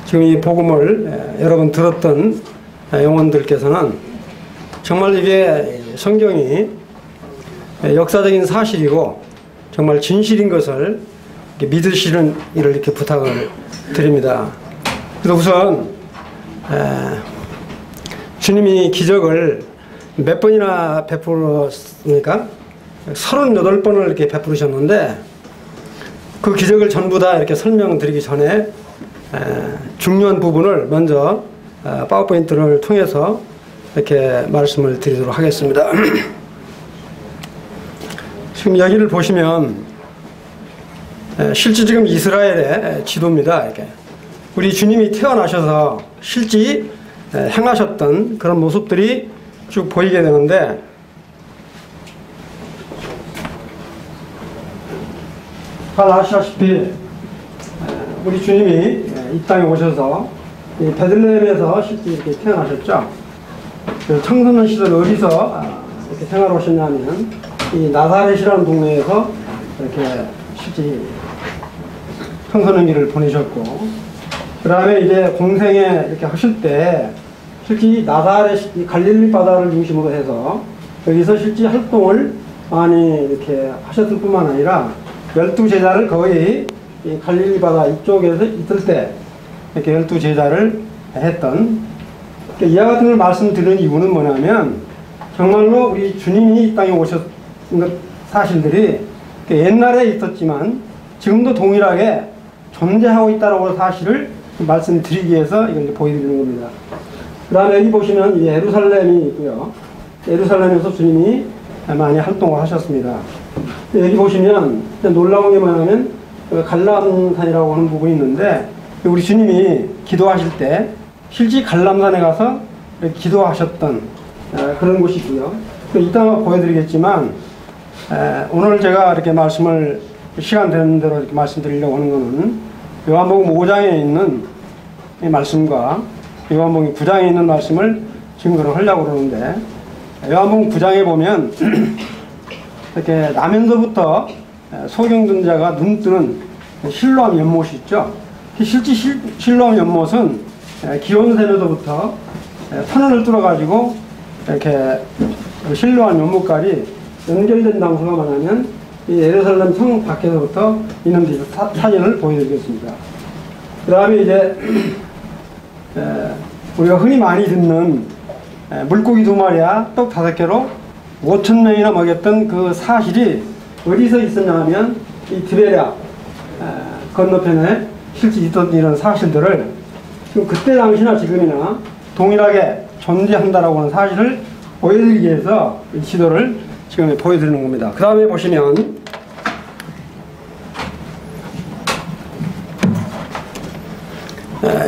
지금 이 복음을 여러분 들었던 영혼들께서는 정말 이게 성경이 역사적인 사실이고 정말 진실인 것을 믿으시는 일을 이렇게 부탁을 드립니다. 그래서 우선 주님이 기적을 몇 번이나 베풀었습니까? 38번을 이렇게 베푸셨는데 그 기적을 전부 다 이렇게 설명드리기 전에 중요한 부분을 먼저 파워포인트를 통해서 이렇게 말씀을 드리도록 하겠습니다. 지금 여기를 보시면 실제 지금 이스라엘의 지도입니다. 이렇게 우리 주님이 태어나셔서 실제 행하셨던 그런 모습들이 쭉 보이게 되는데, 잘 아시다시피 우리 주님이 이 땅에 오셔서 이 베들레헴에서 실제 이렇게 태어나셨죠. 청소년 시절 어디서 이렇게 생활하셨냐면 이 나사렛이라는 동네에서 이렇게 실제 청소년기를 보내셨고, 그 다음에 이제 공생에 이렇게 하실 때 실제 나사렛 갈릴리 바다를 중심으로 해서 여기서 실제 활동을 많이 이렇게 하셨을 뿐만 아니라 12제자를 거의 이 갈릴리 바다 이쪽에서 있을 때 이렇게 12제자를 했던, 이와 같은 걸 말씀드리는 이유는 뭐냐면 정말로 우리 주님이 이 땅에 오셨던 사실들이 옛날에 있었지만 지금도 동일하게 존재하고 있다는 사실을 말씀드리기 위해서 이걸 보여드리는 겁니다. 그 다음에 여기 보시면 예루살렘이 있고요. 예루살렘에서 주님이 많이 활동을 하셨습니다. 여기 보시면 놀라운 게 뭐냐면 갈람산이라고 하는 부분이 있는데 우리 주님이 기도하실 때 실제 갈람산에 가서 기도하셨던 그런 곳이고요. 이따가 보여드리겠지만 오늘 제가 이렇게 말씀을 시간 되는 대로 이렇게 말씀드리려고 하는 것은 요한복음 5장에 있는 이 말씀과 요한복음 9장에 있는 말씀을 증거를 하려고 그러는데, 요한복음 9장에 보면 이렇게 나면서부터 소경 자가 눈 뜨는 실로암 연못이 있죠. 실제 실로암 연못은 기온샘에서부터 터널을 뚫어가지고 이렇게 실로암 연못까지 연결된 장소가 뭐냐면 이 예루살렘 성 밖에서부터 있는 사진을 보여드리겠습니다. 그 다음에 이제 우리가 흔히 많이 듣는 물고기 2마리와 떡 5개로 5,000명이나 먹였던 그 사실이 어디서 있었냐 하면 이 디베랴 건너편에 실제 있던 이런 사실들을 지금 그때 당시나 지금이나 동일하게 존재한다라고 하는 사실을 보여드리기 위해서 이 지도를 지금 보여드리는 겁니다. 그 다음에 보시면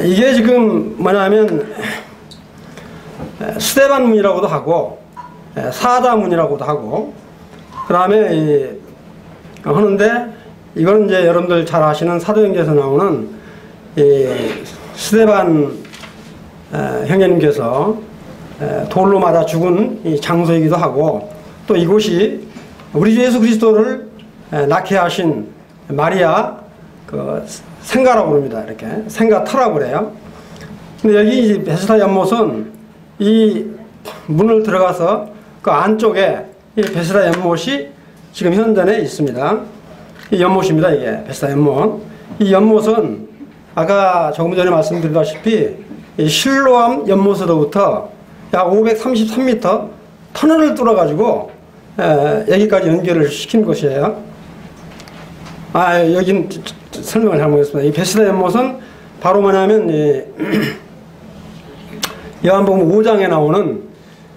이게 지금 뭐냐면 스데반문이라고도 하고 사다문이라고도 하고 그 다음에 하는데, 이건 이제 여러분들 잘 아시는 사도행전에서 나오는 스데반 형제님께서 돌로 맞아 죽은 이 장소이기도 하고, 또 이곳이 우리 주 예수 그리스도를 낳게 하신 마리아 그 생가라고 부릅니다. 이렇게 생가터라고 그래요. 근데 여기 이 베스다 연못은 이 문을 들어가서 그 안쪽에 이 베스다 연못이 지금 현존에 있습니다. 이 연못입니다. 이게 베스다 연못. 이 연못은 아까 조금 전에 말씀드렸다시피 이 실로암 연못으로부터 약 533m 터널을 뚫어가지고 여기까지 연결을 시킨 것이에요. 여긴 설명을 잘못했습니다. 이 베스다 연못은 바로 뭐냐면 요한복음 5장에 나오는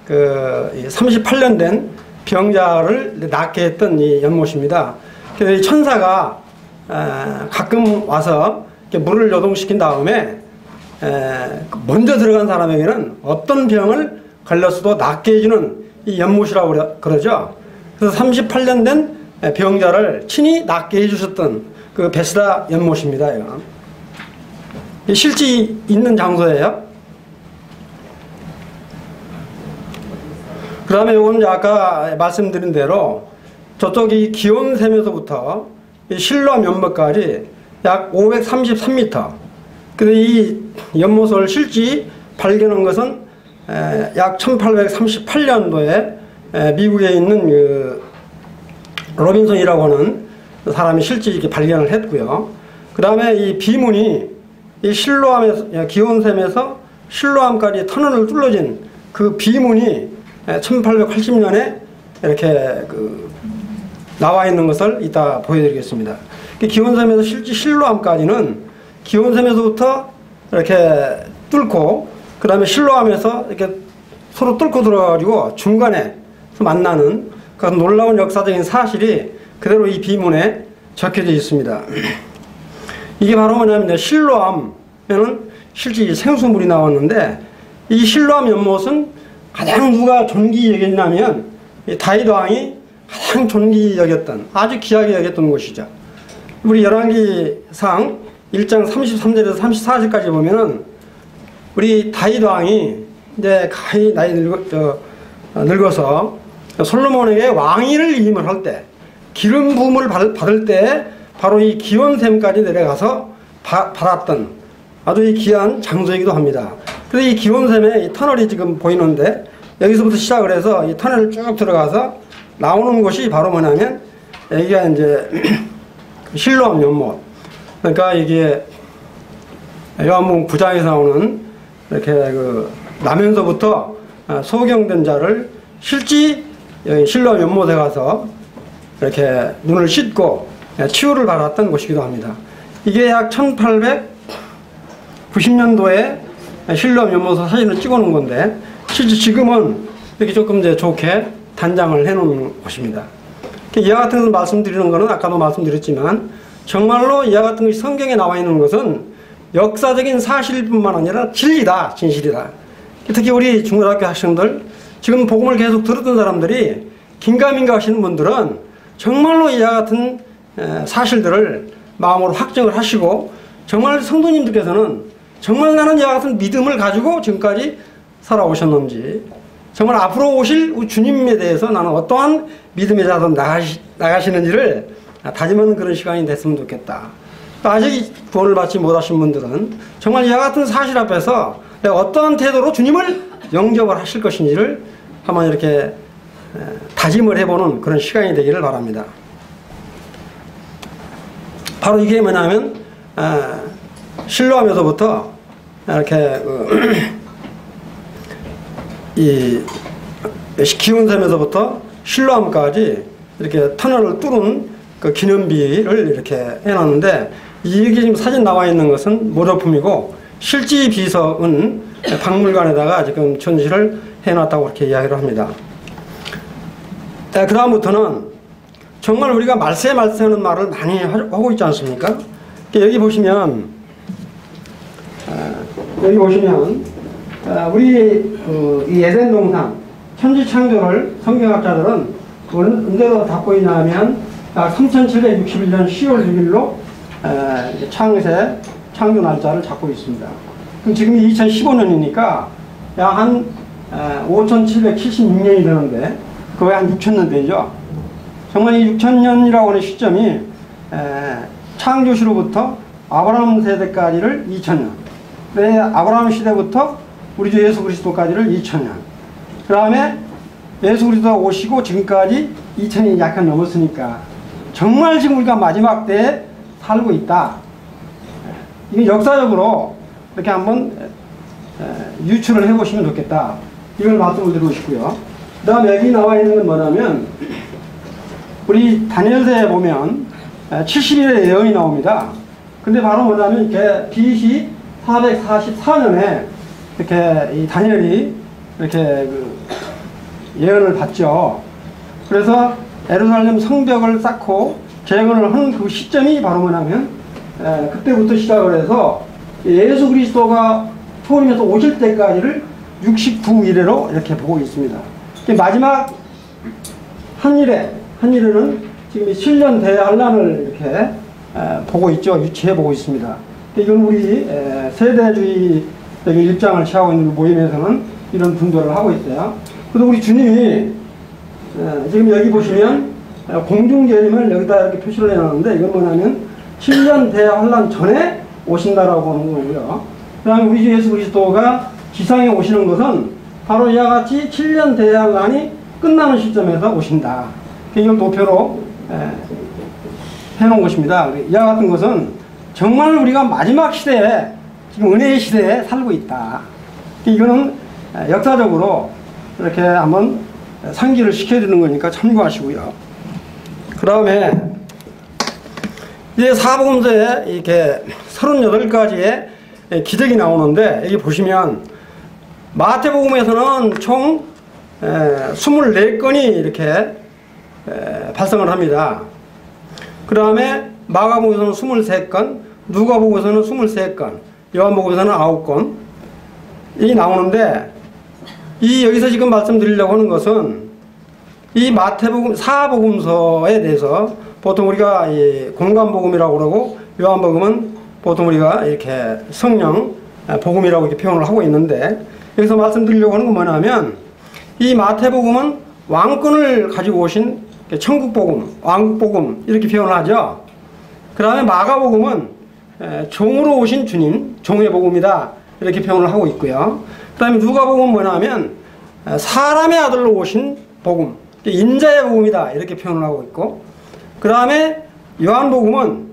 그 38년 된 병자를 낳게 했던 이 연못입니다. 그래서 이 천사가 가끔 와서 물을 요동시킨 다음에 먼저 들어간 사람에게는 어떤 병을 걸렸어도 낫게 해주는 이 연못이라고 그러죠. 그래서 38년 된 병자를 친히 낫게 해주셨던 그 베스다 연못입니다. 이거. 실제 있는 장소예요. 그 다음에 이건 아까 말씀드린 대로 저쪽이 기온샘에서부터 이 실로암 연못까지 약 533m. 근데 이 연못을 실제 발견한 것은 약 1838년도에 미국에 있는 그 로빈슨이라고 하는 사람이 실제 이렇게 발견을 했고요. 그 다음에 이 비문이 이 실로암에서, 기온샘에서 실로암까지 터널을 뚫어진 그 비문이 1880년에 이렇게 나와 있는 것을 이따 보여드리겠습니다. 기온샘에서 실제 실로암까지는 기온샘에서부터 이렇게 뚫고 그 다음에 실로암에서 이렇게 서로 뚫고 들어가지고 중간에 만나는 그런 놀라운 역사적인 사실이 그대로 이 비문에 적혀져 있습니다. 이게 바로 뭐냐면 실로암에는 실제 생수물이 나왔는데 이 실로암 연못은 가장 누가 존귀히 여겼냐면 다윗 왕이 가장 존귀히 여겼던 아주 귀하게 여겼던 곳이죠. 우리 열왕기상 1장 33절에서 34절까지 보면은 우리 다윗 왕이 이제 거의 나이 늙어서 솔로몬에게 왕위를 위임을 할 때 기름 부음을 받을 때 바로 이 기온샘까지 내려가서 받았던 아주 이 귀한 장소이기도 합니다. 그래서 이 기온샘에 이 터널이 지금 보이는데 여기서부터 시작을 해서 이 터널을 쭉 들어가서 나오는 곳이 바로 뭐냐면 여기가 이제 실로암 연못. 그러니까 이게 요한복음 9장에서 나오는 이렇게 나면서부터 소경된 자를 실제 실로암 연못에 가서 이렇게 눈을 씻고 치유를 받았던 곳이기도 합니다. 이게 약 1890년도에 실로암 연못에서 사진을 찍어 놓은 건데 실제 지금은 이렇게 조금 이제 좋게 단장을 해 놓은 곳입니다. 이와 같은 것을 말씀드리는 것은 아까도 말씀드렸지만 정말로 이와 같은 것이 성경에 나와 있는 것은 역사적인 사실일 뿐만 아니라 진리다, 진실이다. 특히 우리 중고등학교 학생들, 지금 복음을 계속 들었던 사람들이 긴가민가 하시는 분들은 정말로 이와 같은 사실들을 마음으로 확정을 하시고 정말 성도님들께서는 정말 나는 이와 같은 믿음을 가지고 지금까지 살아오셨는지 정말 앞으로 오실 주님에 대해서 나는 어떠한 믿음의 자로 나가시는지를 다짐하는 그런 시간이 됐으면 좋겠다. 아직 구원을 받지 못하신 분들은 정말 이와 같은 사실 앞에서 내가 어떠한 태도로 주님을 영접을 하실 것인지를 한번 이렇게 다짐을 해보는 그런 시간이 되기를 바랍니다. 바로 이게 뭐냐면 실로암에서부터 이렇게 이 기온샘에서부터 실로암까지 이렇게 터널을 뚫은 그 기념비를 이렇게 해놨는데 이게 지금 사진 나와 있는 것은 모조품이고 실제 비석은 박물관에다가 지금 전시를 해놨다고 그렇게 이야기를 합니다. 그 다음부터는 정말 우리가 말세하는 말을 많이 하고 있지 않습니까? 여기 보시면 우리 이 에덴 동산 천지 창조를 성경학자들은 언제로 잡고 있냐면 약 3761년 10월 6일로 창조 날짜를 잡고 있습니다. 그럼 지금이 2015년이니까 약 한 5776년이 되는데 거의 한 6000년 되죠. 정말 이 6000년이라고 하는 시점이 창조시로부터 아브라함 세대까지를 2000년, 네, 아브라함 시대부터 우리 주 예수 그리스도까지를 2000년, 그 다음에 예수 그리스도가 오시고 지금까지 2000년이 약간 넘었으니까 정말 지금 우리가 마지막 때에 살고 있다. 이게 역사적으로 이렇게 한번 유추를 해보시면 좋겠다. 이걸 말씀을 드리고 싶고요. 그 다음에 여기 나와 있는 건 뭐냐면 우리 다니엘서에 보면 70일의 예언이 나옵니다. 근데 바로 뭐냐면 이렇게 BC 444년에 이렇게 이 다니엘이 이렇게 예언을 받죠. 그래서 예루살렘 성벽을 쌓고 재건을 하는 그 시점이 바로 뭐냐면 그때부터 시작을 해서 예수 그리스도가 초림에서 오실 때까지를 69일에로 이렇게 보고 있습니다. 마지막 한일에는 지금 7년 대환란을 이렇게 보고 있죠. 유치해 보고 있습니다. 이건 우리 세대주의 입장을 취하고 있는 모임에서는 이런 분별을 하고 있어요. 그래도 우리 주님이 지금 여기 보시면 공중재림을 여기다 이렇게 표시를 해놨는데 이건 뭐냐면 7년 대환란 전에 오신다라고 보는 거고요. 그 다음에 우리 주 예수 그리스도가 지상에 오시는 것은 바로 이와 같이 7년 대환란이 끝나는 시점에서 오신다. 이걸 도표로 해놓은 것입니다. 이와 같은 것은 정말 우리가 마지막 시대에, 지금 은혜의 시대에 살고 있다. 이거는 역사적으로 이렇게 한번 상기를 시켜주는 거니까 참고하시고요. 그 다음에 이제 사복음서에 이렇게 38가지의 기적이 나오는데, 여기 보시면 마태복음에서는 총 24건이 이렇게 발생을 합니다. 그 다음에 마가복음에서는 23건, 누가복음에서는 23건, 요한복음에서는 9건 이 나오는데, 이 여기서 지금 말씀드리려고 하는 것은 이 마태복음 사복음서에 대해서 보통 우리가 이 공간복음이라고 그러고, 요한복음은 보통 우리가 이렇게 성령 복음이라고 이렇게 표현을 하고 있는데, 여기서 말씀드리려고 하는 건 뭐냐면, 이 마태복음은 왕권을 가지고 오신 천국복음, 왕국복음 이렇게 표현을 하죠. 그 다음에 마가복음은 종으로 오신 주님, 종의 복음이다 이렇게 표현을 하고 있고요. 그 다음에 누가복음은 뭐냐면 사람의 아들로 오신 복음, 인자의 복음이다 이렇게 표현을 하고 있고, 그 다음에 요한복음은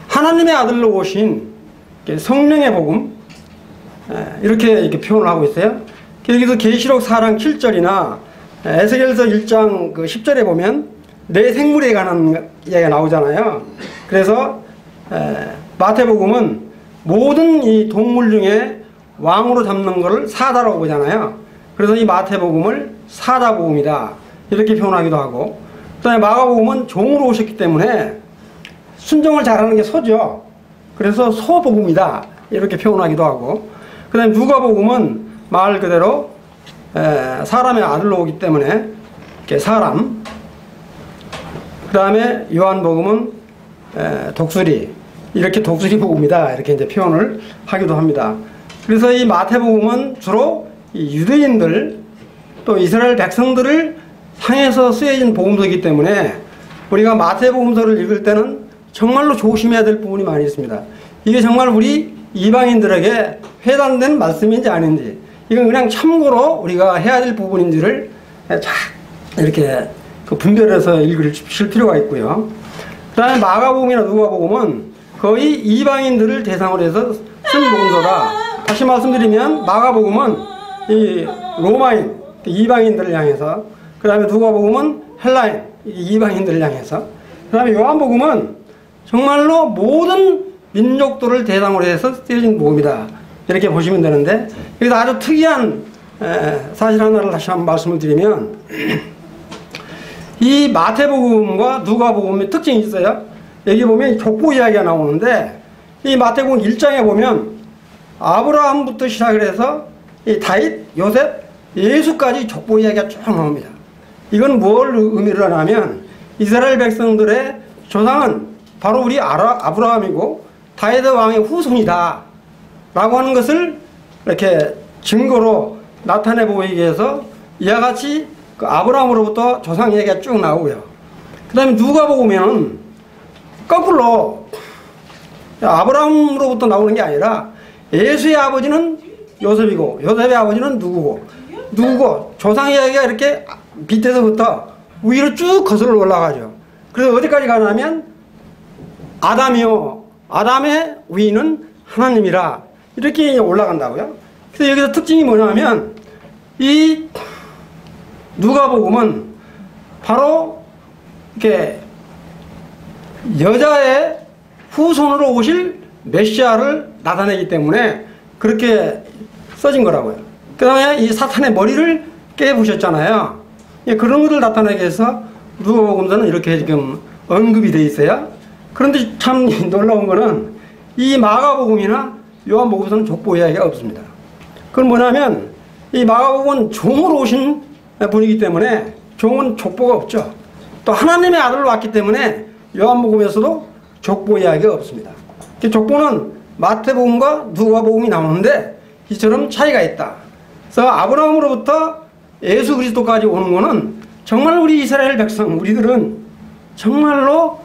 하나님의 아들로 오신 성령의 복음 이렇게 표현을 하고 있어요. 여기서 계시록 4장 7절이나 에스겔서 1장 10절에 보면 내 생물에 관한 이야기가 나오잖아요. 그래서 마태복음은 모든 이 동물 중에 왕으로 잡는 것을 사다라고 보잖아요. 그래서 이 마태복음을 사다복음이다 이렇게 표현하기도 하고, 그 다음에 마가복음은 종으로 오셨기 때문에 순종을 잘하는 게 소죠. 그래서 소복음이다 이렇게 표현하기도 하고, 그 다음에 누가복음은 말 그대로 사람의 아들로 오기 때문에 이렇게 사람, 그 다음에 요한복음은 독수리, 이렇게 독수리 복음이다 이렇게 이제 표현을 하기도 합니다. 그래서 이 마태복음은 주로 이 유대인들 또 이스라엘 백성들을 향해서 쓰여진 복음서이기 때문에 우리가 마태복음서를 읽을 때는 정말로 조심해야 될 부분이 많이 있습니다. 이게 정말 우리 이방인들에게 해당된 말씀인지 아닌지, 이건 그냥 참고로 우리가 해야 될 부분인지를 이렇게 분별해서 읽으실 필요가 있고요. 그 다음에 마가복음이나 누가복음은 거의 이방인들을 대상으로 해서 쓴 복음서다. 다시 말씀드리면 마가복음은 이 로마인, 이방인들을 향해서, 그 다음에 누가복음은 헬라인, 이방인들을 향해서, 그 다음에 요한복음은 정말로 모든 민족들을 대상으로 해서 쓰여진 복음이다 이렇게 보시면 되는데, 여기서 아주 특이한 사실 하나를 다시 한번 말씀을 드리면, 이 마태복음과 누가복음의 특징이 있어요. 여기 보면 족보 이야기가 나오는데, 이 마태복음 1장에 보면 아브라함부터 시작을 해서 이 다윗, 요셉, 예수까지 족보 이야기가 쭉 나옵니다. 이건 뭘 의미를 하냐면 이스라엘 백성들의 조상은 바로 우리 아브라함이고 다윗 왕의 후손이다 라고 하는 것을 이렇게 증거로 나타내 보이기 위해서 이와 같이 그 아브라함으로부터 조상 얘기가 쭉 나오고요. 그 다음에 누가복음에는 거꾸로 아브라함으로부터 나오는 게 아니라 예수의 아버지는 요셉이고 요셉의 아버지는 누구고 조상 이야기가 이렇게 밑에서부터 위로 쭉 거슬러 올라가죠. 그래서 어디까지 가냐면 아담이요 아담의 위는 하나님이라 이렇게 올라간다고요. 그래서 여기서 특징이 뭐냐면 이 누가복음은 바로 이렇게 여자의 후손으로 오실 메시아를 나타내기 때문에 그렇게 써진 거라고요. 그 다음에 이 사탄의 머리를 깨부셨잖아요. 그런 것을 나타내기 위해서 누가복음서는 이렇게 지금 언급이 되어 있어요. 그런데 참 놀라운 거는 이 마가복음이나 요한복음서는 족보 이야기가 없습니다. 그건 뭐냐면 이 마가복음은 종으로 오신 분이기 때문에 종은 족보가 없죠. 또 하나님의 아들로 왔기 때문에 요한복음에서도 족보 이야기가 없습니다. 족보는 마태복음과 누가복음이 나오는데 이처럼 차이가 있다. 그래서 아브라함으로부터 예수 그리스도까지 오는 거는 정말 우리 이스라엘 백성, 우리들은 정말로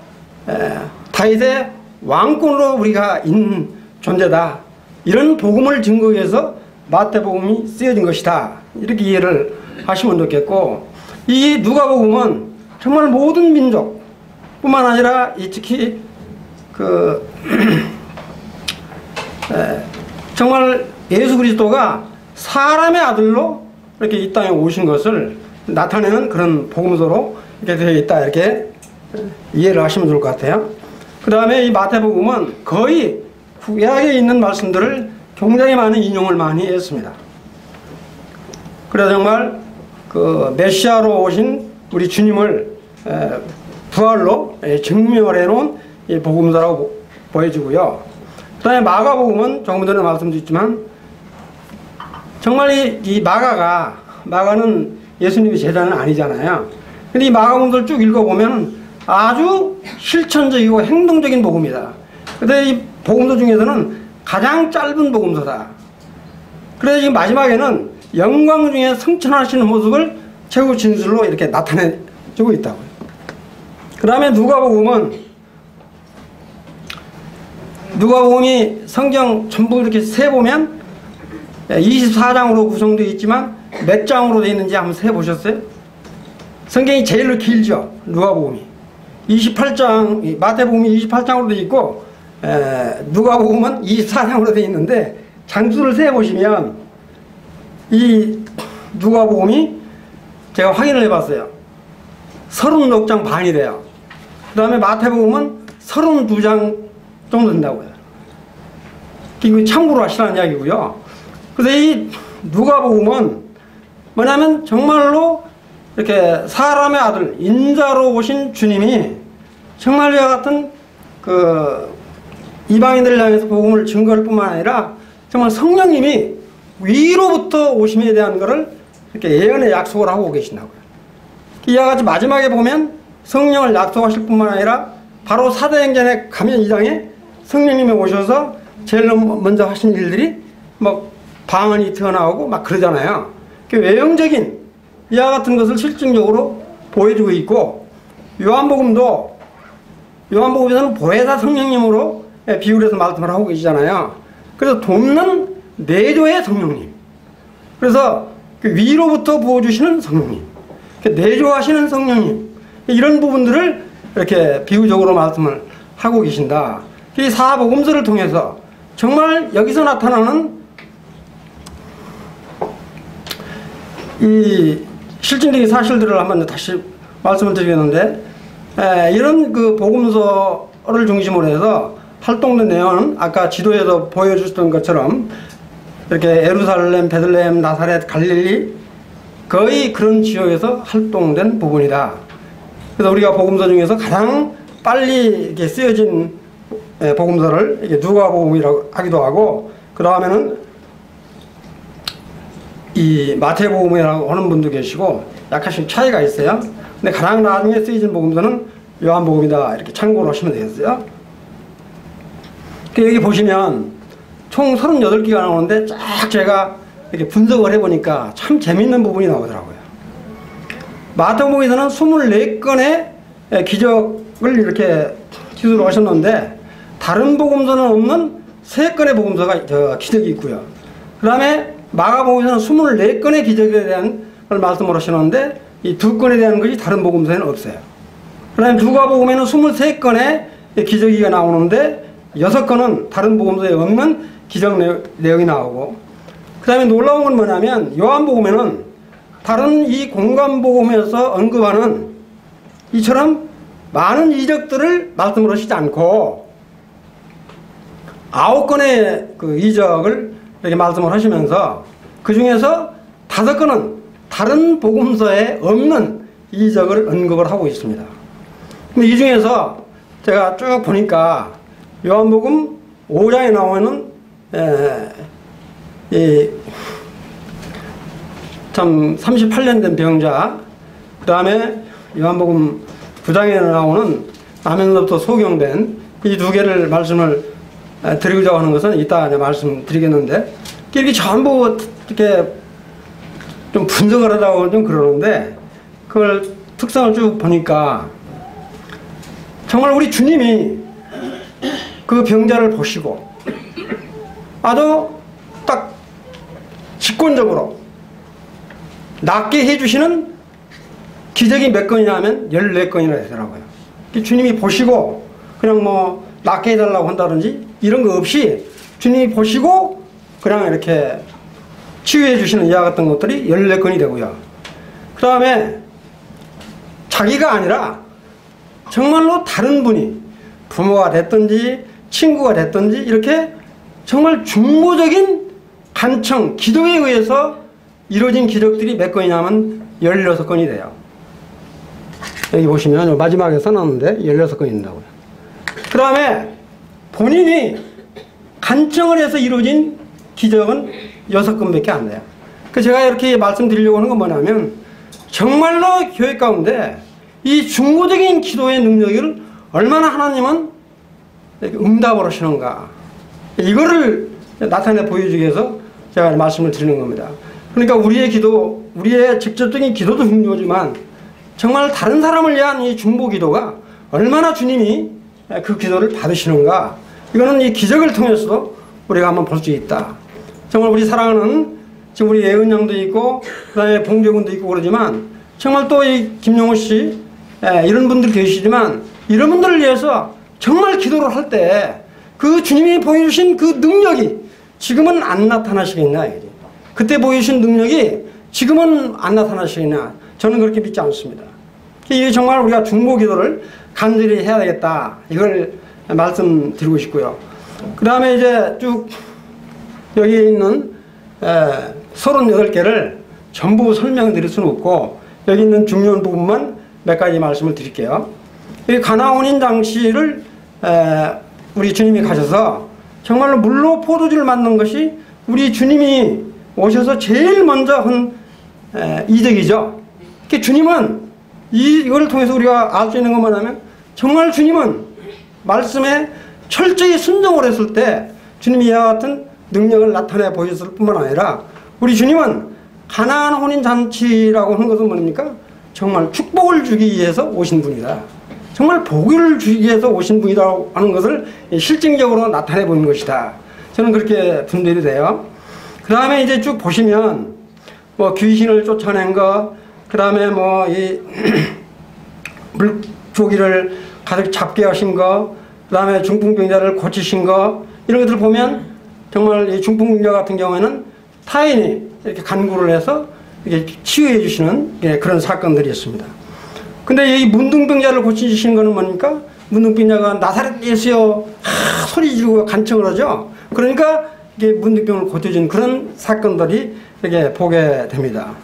다윗의 왕권으로 우리가 있는 존재다. 이런 복음을 증거해서 마태복음이 쓰여진 것이다. 이렇게 이해를 하시면 좋겠고, 이 누가복음은 정말 모든 민족 뿐만 아니라 특히 정말 예수 그리스도가 사람의 아들로 이렇게 이 땅에 오신 것을 나타내는 그런 복음서로 이렇게 되어 있다. 이렇게 이해를 하시면 좋을 것 같아요. 그 다음에 이 마태복음은 거의 구약에 있는 말씀들을 굉장히 많은 인용을 많이 했습니다. 그래서 정말 그 메시아로 오신 우리 주님을 부활로 증명을 해놓은 이 복음서라고 보여지고요. 그 다음에 마가복음은 조금 전에 말씀드렸지만 정말 이 마가는 예수님의 제자는 아니잖아요. 근데 이 마가복음을 쭉 읽어보면 아주 실천적이고 행동적인 복음이다. 근데 이 복음서 중에서는 가장 짧은 복음서다. 그래서 지금 마지막에는 영광 중에 승천하시는 모습을 최후 진술로 이렇게 나타내주고 있다고요. 그 다음에 누가복음이 성경 전부 이렇게 세보면 24장으로 구성되어 있지만 몇 장으로 되어 있는지 한번 세보셨어요? 성경이 제일로 길죠. 누가복음이 28장, 마태복음이 28장으로 되어 있고 누가복음은 24장으로 되어 있는데 장수를 세보시면 이 누가복음이 제가 확인을 해봤어요. 36장 반이 돼요. 그 다음에 마태복음은 32장 정도 된다고요. 이거 참고로 하시라는 이야기고요. 그래서 이 누가복음은 뭐냐면 정말로 이렇게 사람의 아들 인자로 오신 주님이 정말 이와 같은 그 이방인들을 향해서 복음을 증거할 뿐만 아니라 정말 성령님이 위로부터 오심에 대한 것을 이렇게 예언의 약속을 하고 계신다고요. 이와 같이 마지막에 보면 성령을 약속하실 뿐만 아니라 바로 사도행전에 가면 2장에 성령님이 오셔서 제일 먼저 하신 일들이 뭐 방언이 튀어나오고 막 그러잖아요. 외형적인 이와 같은 것을 실증적으로 보여주고 있고, 요한복음에서는 보혜사 성령님으로 비유를 해서 말씀을 하고 계시잖아요. 그래서 돕는 내조의 성령님, 그래서 위로부터 부어주시는 성령님, 내조하시는 성령님, 이런 부분들을 이렇게 비유적으로 말씀을 하고 계신다. 이 사복음서를 통해서 정말 여기서 나타나는 이 실질적인 사실들을 한번 다시 말씀을 드리겠는데, 이런 그 복음서를 중심으로 해서 활동된 내용은 아까 지도에서 보여주셨던 것처럼 이렇게 예루살렘, 베들레헴, 나사렛, 갈릴리 거의 그런 지역에서 활동된 부분이다. 그래서 우리가 복음서 중에서 가장 빨리 이렇게 쓰여진 복음서를 이게 누가복음이라고 하기도 하고, 그 다음에는 이 마태복음이라고 하는 분도 계시고 약간씩 차이가 있어요. 근데 가장 나중에 쓰여진 복음서는 요한복음이다. 이렇게 참고로 하시면 되겠어요. 여기 보시면 총 38개가 나오는데 쫙 제가 이렇게 분석을 해보니까 참 재밌는 부분이 나오더라고요. 마태복음에서는 24건의 기적을 이렇게 기술을 하셨는데 다른 복음서는 없는 3건의 복음서가 기적이 있고요. 그 다음에 마가복음에서는 24건의 기적에 대한 걸 말씀을 하시는데 이 2건에 대한 것이 다른 복음서에는 없어요. 그 다음에 누가복음에는 23건의 기적이 나오는데 6건은 다른 복음서에 없는 기적 내용이 나오고, 그 다음에 놀라운 건 뭐냐면 요한복음에는 다른 이 공관복음에서 언급하는 이처럼 많은 이적들을 말씀을 하시지 않고 9건의 그 이적을 이렇게 말씀을 하시면서 그 중에서 5건은 다른 복음서에 없는 이적을 언급을 하고 있습니다. 근데 이 중에서 제가 쭉 보니까 요한복음 5장에 나오는 참 38년 된 병자, 그 다음에 요한복음 9장에 나오는 나면서부터 소경된 이 2개를 말씀을 드리고자 하는 것은 이따 말씀드리겠는데, 이렇게 전부 이렇게 좀 분석을 하다고 좀 그러는데 그걸 특성을 쭉 보니까 정말 우리 주님이 그 병자를 보시고 아주 딱 직권적으로 낫게 해주시는 기적이 몇 건이냐 하면 14건이나 되더라고요. 주님이 보시고 그냥 뭐 낫게 해달라고 한다든지 이런 거 없이 주님이 보시고 그냥 이렇게 치유해 주시는 이와 같은 것들이 14건이 되고요. 그 다음에 자기가 아니라 정말로 다른 분이 부모가 됐든지 친구가 됐든지 이렇게 정말 중보적인 간청, 기도에 의해서 이루어진 기적들이 몇 건이냐면 16건이 돼요. 여기 보시면 마지막에 써놨는데 16건이 된다고요. 그 다음에 본인이 간청을 해서 이루어진 기적은 6건밖에 안 돼요. 제가 이렇게 말씀드리려고 하는 건 뭐냐면 정말로 교회 가운데 이 중보적인 기도의 능력을 얼마나 하나님은 응답을 하시는가, 이거를 나타내 보여주기 위해서 제가 말씀을 드리는 겁니다. 그러니까 우리의 기도, 우리의 직접적인 기도도 중요하지만 정말 다른 사람을 위한 이 중보 기도가 얼마나 주님이 그 기도를 받으시는가, 이거는 이 기적을 통해서도 우리가 한번 볼 수 있다. 정말 우리 사랑하는 지금 우리 예은양도 있고 그다음에 봉재군도 있고 그러지만 정말 또 이 김용호 씨 이런 분들 계시지만 이런 분들을 위해서 정말 기도를 할 때 그 주님이 보여주신 그 능력이 지금은 안 나타나시겠냐, 그때 보여주신 능력이 지금은 안 나타나시겠냐, 저는 그렇게 믿지 않습니다. 이게 정말 우리가 중보 기도를 간절히 해야 되겠다, 이걸 말씀드리고 싶고요. 그 다음에 이제 쭉 여기 있는 38개를 전부 설명드릴 수는 없고 여기 있는 중요한 부분만 몇 가지 말씀을 드릴게요. 이 가나 혼인 장시를 우리 주님이 가셔서 정말로 물로 포도주를 만든 것이 우리 주님이 오셔서 제일 먼저 한 이적이죠. 주님은 이걸 통해서 우리가 알 수 있는 것만 하면 정말 주님은 말씀에 철저히 순종을 했을 때 주님이 이와 같은 능력을 나타내 보였을 뿐만 아니라 우리 주님은 가나안 혼인잔치라고 하는 것은 뭡니까? 정말 축복을 주기 위해서 오신 분이다, 정말 복을 주기 위해서 오신 분이다 하는 것을 실증적으로 나타내 보이는 것이다. 저는 그렇게 분별이 돼요. 그 다음에 이제 쭉 보시면 뭐 귀신을 쫓아낸 거, 그 다음에 뭐 이 물고기를 가득 잡게 하신 거, 그 다음에 중풍병자를 고치신 거, 이런 것들을 보면 정말 이 중풍병자 같은 경우에는 타인이 이렇게 간구를 해서 이렇게 치유해 주시는 그런 사건들이 있습니다. 근데 이 문둥병자를 고치시는 거는 뭡니까? 문둥병자가 나사렛 예수여 소리 지르고 간청을 하죠. 그러니까 이게 문둥병을 고쳐주는 그런 사건들이 이렇게 보게 됩니다.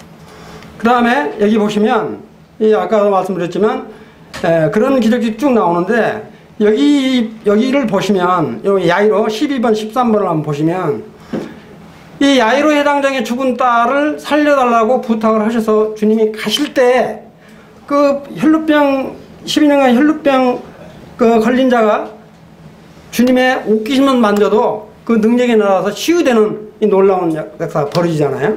그 다음에 여기 보시면 아까도 말씀드렸지만 그런 기적이 쭉 나오는데 여기를 보시면 여기 야이로 12번 13번을 한번 보시면 이 야이로 해당장의 죽은 딸을 살려달라고 부탁을 하셔서 주님이 가실 때 그 혈루병 12년간 혈루병 그 걸린 자가 주님의 옷깃만 만져도 그 능력이 나와서 치유되는 이 놀라운 역사가 벌어지잖아요.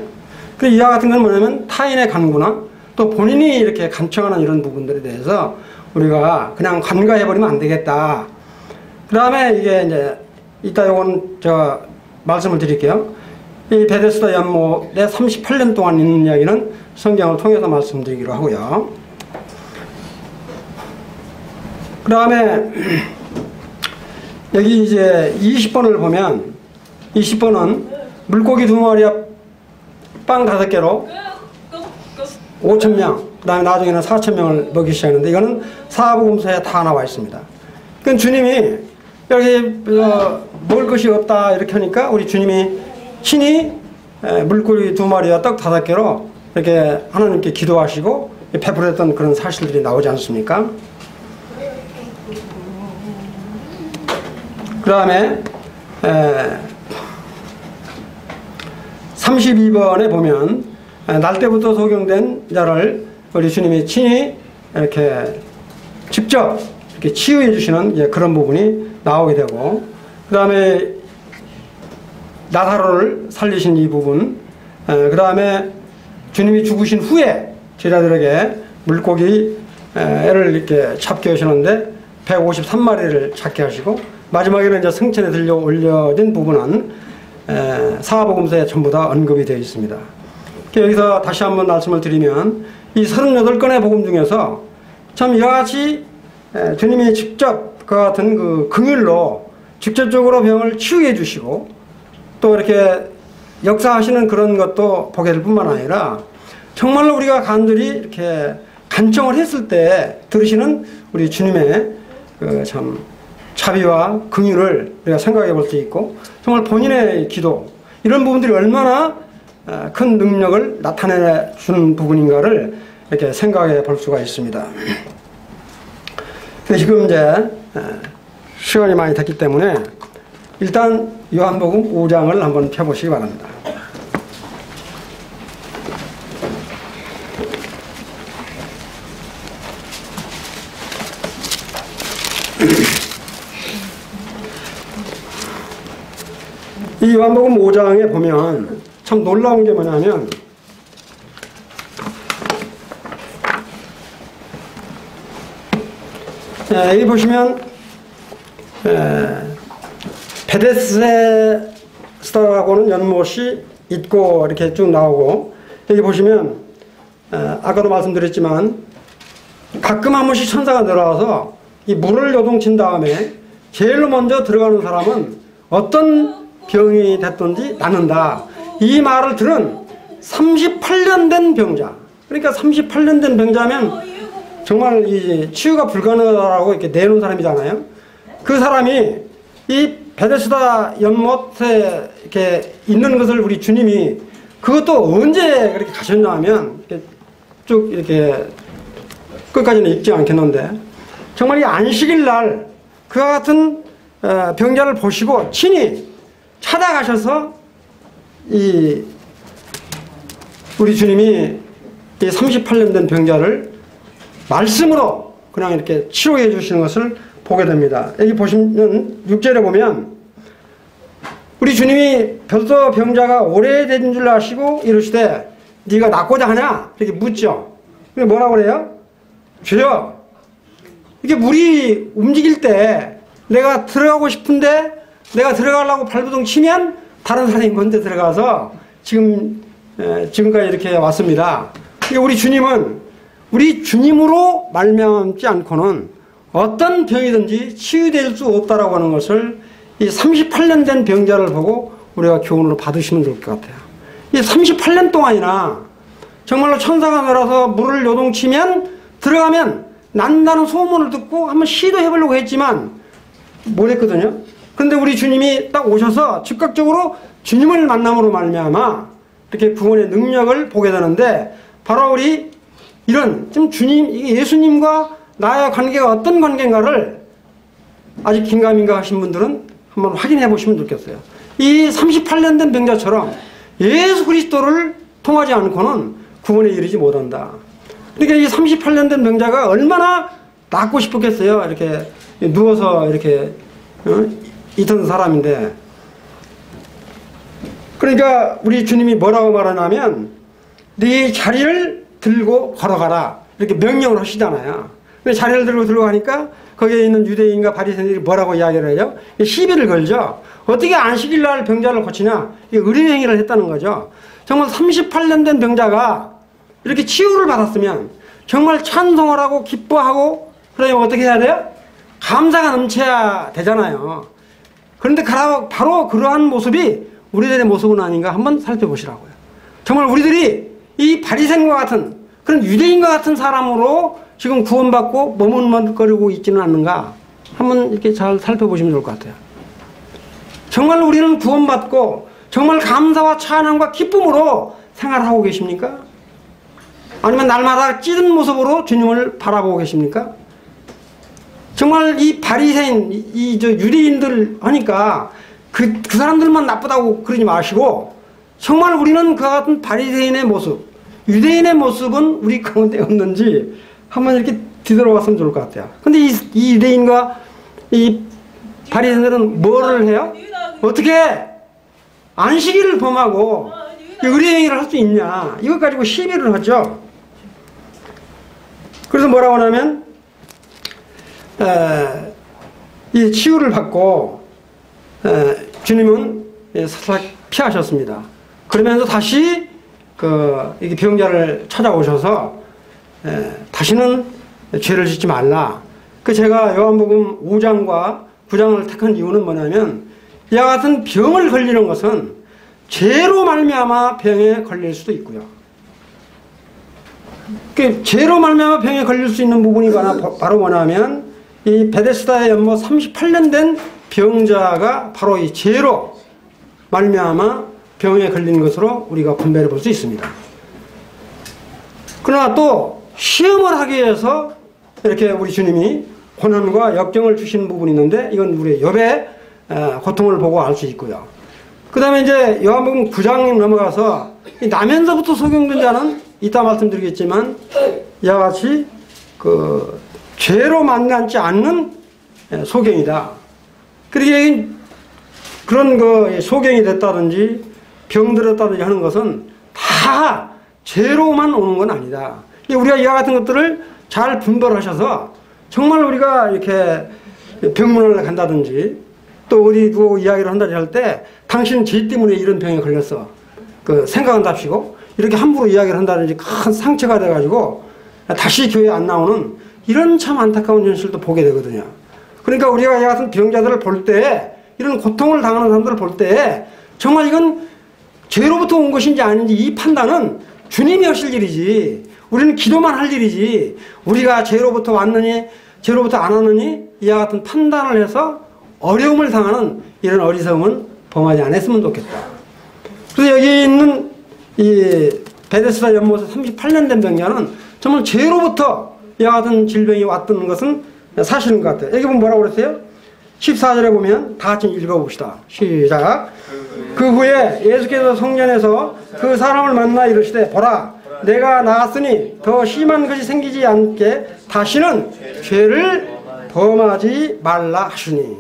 그 이와 같은 건 뭐냐면 타인의 간구나 또 본인이 이렇게 간청하는 이런 부분들에 대해서 우리가 그냥 간과해버리면 안 되겠다. 그 다음에 이게 이제 이따 요건 제가 말씀을 드릴게요. 이 베데스다 연못에 38년 동안 있는 이야기는 성경을 통해서 말씀드리기로 하고요. 그 다음에 여기 이제 20번을 보면 20번은 물고기 2마리와 빵 5개로 5,000명, 그 다음에 나중에는 4,000명을 먹이기 시작했는데 이거는 사복음서에 다 나와 있습니다. 그러니까 주님이 여기 먹을 것이 없다 이렇게 하니까 우리 주님이 신이 물고기 2마리와 떡 5개로 이렇게 하나님께 기도하시고 베풀었던 그런 사실들이 나오지 않습니까? 그 다음에 32번에 보면 날 때부터 소경된 자를 우리 주님이 친히 이렇게 직접 이렇게 치유해 주시는 그런 부분이 나오게 되고, 그 다음에 나사로를 살리신 이 부분, 그 다음에 주님이 죽으신 후에 제자들에게 물고기를 이렇게 잡게 하시는데 153마리를 찾게 하시고, 마지막에는 이제 성천에 들려 올려진 부분은 사복음서에 전부 다 언급이 되어 있습니다. 여기서 다시 한번 말씀을 드리면, 이 38건의 복음 중에서 참 이와 같이 주님이 직접 그 같은 그 긍휼로 직접적으로 병을 치유해 주시고, 또 이렇게 역사하시는 그런 것도 보게 될 뿐만 아니라, 정말로 우리가 간절히 이렇게 간청을 했을 때 들으시는 우리 주님의 그 참 자비와 긍휼을 우리가 생각해 볼 수 있고, 정말 본인의 기도, 이런 부분들이 얼마나 큰 능력을 나타내 주는 부분인가를 이렇게 생각해 볼 수가 있습니다. 지금 이제 시간이 많이 됐기 때문에 일단 요한복음 5장을 한번 펴보시기 바랍니다. 이 요한복음 5장에 보면 참 놀라운 게 뭐냐면, 여기 보시면 베데스다라고는 연못이 있고 이렇게 쭉 나오고, 여기 보시면 아까도 말씀드렸지만 가끔 한 번씩 천사가 내려와서 이 물을 요동친 다음에 제일 먼저 들어가는 사람은 어떤 병이 됐든지 낫는다. 이 말을 들은 38년 된 병자, 그러니까 38년 된 병자면 정말 이 치유가 불가능하다고 이렇게 내놓은 사람이잖아요. 그 사람이 이 베데스다 연못에 이렇게 있는 것을 우리 주님이, 그것도 언제 그렇게 가셨냐 하면 이렇게 쭉 이렇게 끝까지는 읽지 않겠는데, 정말 이 안식일 날 그와 같은 병자를 보시고 친히 찾아가셔서 이 우리 주님이 이 38년 된 병자를 말씀으로 그냥 이렇게 치료해 주시는 것을 보게 됩니다. 여기 보시면 6절에 보면 우리 주님이 별도 병자가 오래된 줄 아시고 이러시되 네가 낫고자 하냐? 이렇게 묻죠. 그게 뭐라고 그래요? 주여, 이게 물이 움직일 때 내가 들어가고 싶은데 내가 들어가려고 발버둥 치면 다른 사람이 먼저 들어가서 지금까지 이렇게 왔습니다. 우리 주님은 우리 주님으로 말미암지 않고는 어떤 병이든지 치유될 수 없다라고 하는 것을 이 38년 된 병자를 보고 우리가 교훈으로 받으시면 좋을 것 같아요. 이 38년 동안이나 정말로 천사가 내려서 물을 요동치면 들어가면 난다는 소문을 듣고 한번 시도해 보려고 했지만 못했거든요. 그런데 우리 주님이 딱 오셔서 즉각적으로 주님을 만남으로 말미암아 이렇게 구원의 능력을 보게 되는데, 바로 우리 이런 좀 주님, 예수님과 나의 관계가 어떤 관계인가를 아직 긴가민가 하신 분들은 한번 확인해 보시면 좋겠어요. 이 38년 된 병자처럼 예수 그리스도를 통하지 않고는 구원에 이르지 못한다. 그러니까 이 38년 된 병자가 얼마나 낫고 싶었겠어요. 이렇게 누워서 이렇게 있던 사람인데, 그러니까 우리 주님이 뭐라고 말하냐면 네 자리를 들고 걸어가라 이렇게 명령을 하시잖아요. 근데 자리를 들고 가니까 거기에 있는 유대인과 바리새인들이 뭐라고 이야기를 해요? 시비를 걸죠. 어떻게 안식일 날 병자를 고치냐? 이게 의뢰행위를 했다는 거죠. 정말 38년 된 병자가 이렇게 치유를 받았으면 정말 찬송을 하고 기뻐하고, 그러면 어떻게 해야 돼요? 감사가 넘쳐야 되잖아요. 그런데 바로 그러한 모습이 우리들의 모습은 아닌가 한번 살펴보시라고요. 정말 우리들이 이 바리새인과 같은 그런 유대인과 같은 사람으로 지금 구원받고 머뭇거리고 있지는 않는가 한번 이렇게 잘 살펴보시면 좋을 것 같아요. 정말 우리는 구원받고 정말 감사와 찬양과 기쁨으로 생활하고 계십니까? 아니면 날마다 찌든 모습으로 주님을 바라보고 계십니까? 정말 이 바리새인, 유대인들 하니까 그 사람들만 나쁘다고 그러지 마시고, 정말 우리는 그와 같은 바리새인의 모습, 유대인의 모습은 우리 가운데 없는지 한번 이렇게 뒤돌아봤으면 좋을 것 같아요. 근데 이 유대인과 이 바리새인들은 뭐를 해요? 어떻게 안식일을 범하고 의뢰행위를 할 수 있냐, 이것 가지고 시비를 하죠. 그래서 뭐라고 하냐면 이 치유를 받고 주님은 살짝 피하셨습니다. 그러면서 다시 이게 병자를 찾아오셔서 다시는 죄를 짓지 말라. 제가 요한복음 5장과 9장을 택한 이유는 뭐냐면, 이와 같은 병을 걸리는 것은 죄로 말미암아 병에 걸릴 수도 있고요. 죄로 말미암아 병에 걸릴 수 있는 부분이 바로 뭐냐면, 이 베데스다의 연못 38년 된 병자가 바로 이 죄로 말미암아 병에 걸린 것으로 우리가 분별해 볼 수 있습니다. 그러나 또 시험을 하기 위해서 이렇게 우리 주님이 고난과 역경을 주시는 부분이 있는데, 이건 우리 욥의 고통을 보고 알 수 있고요. 그 다음에 이제 요한복음 9장 넘어가서 나면서부터 소경된 자는 이따 말씀드리겠지만, 이와 같이 죄로 만나지 않는 소경이다. 그러기에 그런 소경이 됐다든지 병들었다든지 하는 것은 다 죄로만 오는 건 아니다. 우리가 이와 같은 것들을 잘 분별하셔서 정말 우리가 이렇게 병문안을 간다든지 또 어디 두고 이야기를 한다든지 할 때, 당신은 죄 때문에 이런 병에 걸렸어, 생각한답시고 이렇게 함부로 이야기를 한다든지 큰 상처가 돼가지고 다시 교회에 안 나오는 이런 참 안타까운 현실도 보게 되거든요. 그러니까 우리가 이 같은 병자들을 볼 때, 이런 고통을 당하는 사람들을 볼 때, 정말 이건 죄로부터 온 것인지 아닌지 이 판단은 주님이 하실 일이지, 우리는 기도만 할 일이지, 우리가 죄로부터 왔느니 죄로부터 안 왔느니 이와 같은 판단을 해서 어려움을 당하는 이런 어리석음은 범하지 않았으면 좋겠다. 그래서 여기 있는 이 베데스다 연못에 38년 된 병자는 정말 죄로부터 이와 같은 질병이 왔던 것은 사실인 것 같아요. 여기 보면 뭐라고 그랬어요? 14절에 보면 다 같이 읽어봅시다. 시작. 그 후에 예수께서 성전에서 그 사람을 만나 이르시되, 보라, 내가 나았으니 더 심한 것이 생기지 않게 다시는 죄를 범하지 말라 하시니.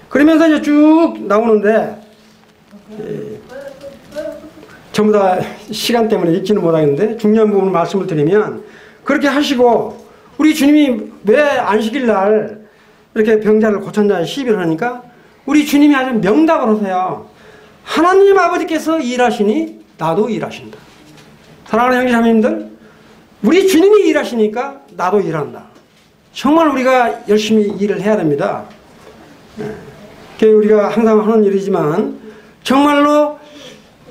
그러면서 이제 쭉 나오는데, 전부 다 시간 때문에 읽지는 못하겠는데 중요한 부분 말씀을 드리면, 그렇게 하시고 우리 주님이 왜 안식일 날 이렇게 병자를 고쳤냐 시비를 하니까 우리 주님이 아주 명답을 하세요. 하나님 아버지께서 일하시니 나도 일하신다. 사랑하는 형제자매님들, 우리 주님이 일하시니까 나도 일한다. 정말 우리가 열심히 일을 해야 됩니다. 우리가 항상 하는 일이지만 정말로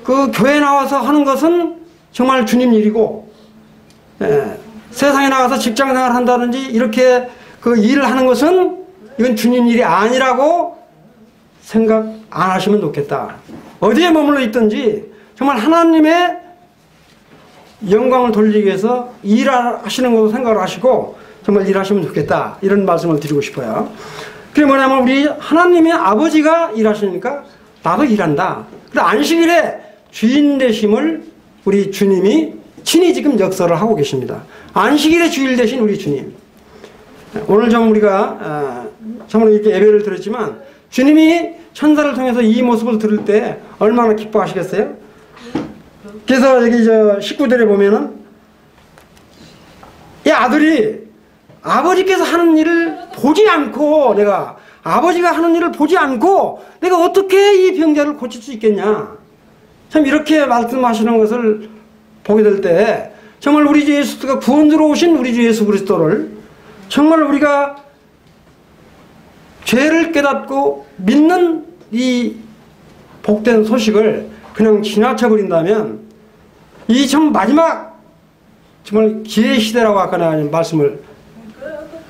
교회에 나와서 하는 것은 정말 주님 일이고, 세상에 나가서 직장생활을 한다든지 이렇게 일을 하는 것은 이건 주님 일이 아니라고 생각 안 하시면 좋겠다. 어디에 머물러 있든지 정말 하나님의 영광을 돌리기 위해서 일하시는 것으로 생각을 하시고 정말 일하시면 좋겠다. 이런 말씀을 드리고 싶어요. 그게 뭐냐면 우리 하나님의 아버지가 일하시니까 나도 일한다. 그래서 안식일에 주인 되심을 우리 주님이 친히 지금 역사를 하고 계십니다. 안식일의 주일 되신 우리 주님. 오늘 좀 우리가 참으로 이렇게 예배를 드렸지만 주님이 천사를 통해서 이 모습을 들을 때 얼마나 기뻐하시겠어요? 그래서 여기 19절에 보면은 이 아들이 아버지께서 하는 일을 보지 않고, 내가 아버지가 하는 일을 보지 않고 내가 어떻게 이 병자를 고칠 수 있겠냐, 참 이렇게 말씀하시는 것을 보게 될 때 정말 우리 주 예수가 구원주로 오신 우리 주 예수 그리스도를 정말 우리가 죄를 깨닫고 믿는 이 복된 소식을 그냥 지나쳐 버린다면 이 정 마지막 정말 기회 시대라고 아까 말씀을